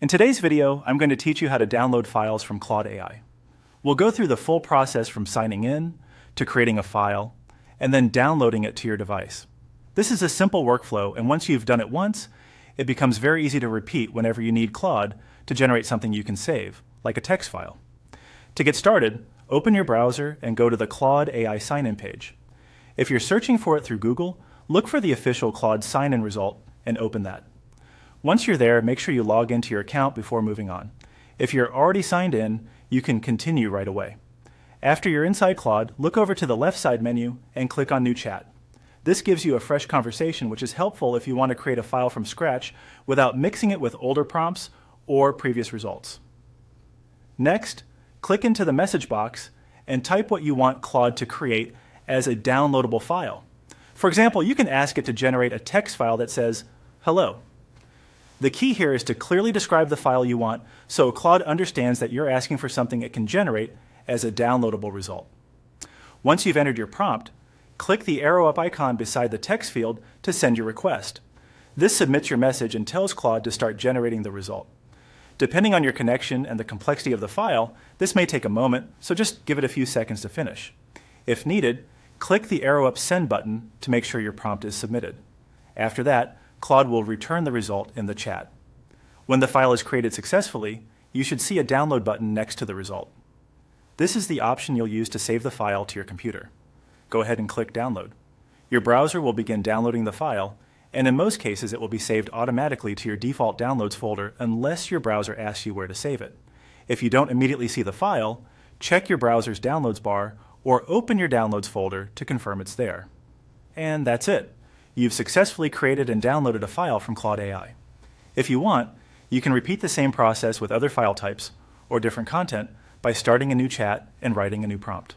In today's video, I'm going to teach you how to download files from Claude AI. We'll go through the full process from signing in to creating a file and then downloading it to your device. This is a simple workflow, and once you've done it once, it becomes very easy to repeat whenever you need Claude to generate something you can save, like a text file. To get started, open your browser and go to the Claude AI sign-in page. If you're searching for it through Google, look for the official Claude sign-in result and open that. Once you're there, make sure you log into your account before moving on. If you're already signed in, you can continue right away. After you're inside Claude, look over to the left side menu and click on New Chat. This gives you a fresh conversation, which is helpful if you want to create a file from scratch without mixing it with older prompts or previous results. Next, click into the message box and type what you want Claude to create as a downloadable file. For example, you can ask it to generate a text file that says, "Hello." The key here is to clearly describe the file you want so Claude understands that you're asking for something it can generate as a downloadable result. Once you've entered your prompt, click the arrow up icon beside the text field to send your request. This submits your message and tells Claude to start generating the result. Depending on your connection and the complexity of the file, this may take a moment, so just give it a few seconds to finish. If needed, click the arrow up send button to make sure your prompt is submitted. After that, Claude will return the result in the chat. When the file is created successfully, you should see a download button next to the result. This is the option you'll use to save the file to your computer. Go ahead and click Download. Your browser will begin downloading the file, and in most cases it will be saved automatically to your default Downloads folder unless your browser asks you where to save it. If you don't immediately see the file, check your browser's Downloads bar or open your Downloads folder to confirm it's there. And that's it. You've successfully created and downloaded a file from Claude AI. If you want, you can repeat the same process with other file types or different content by starting a new chat and writing a new prompt.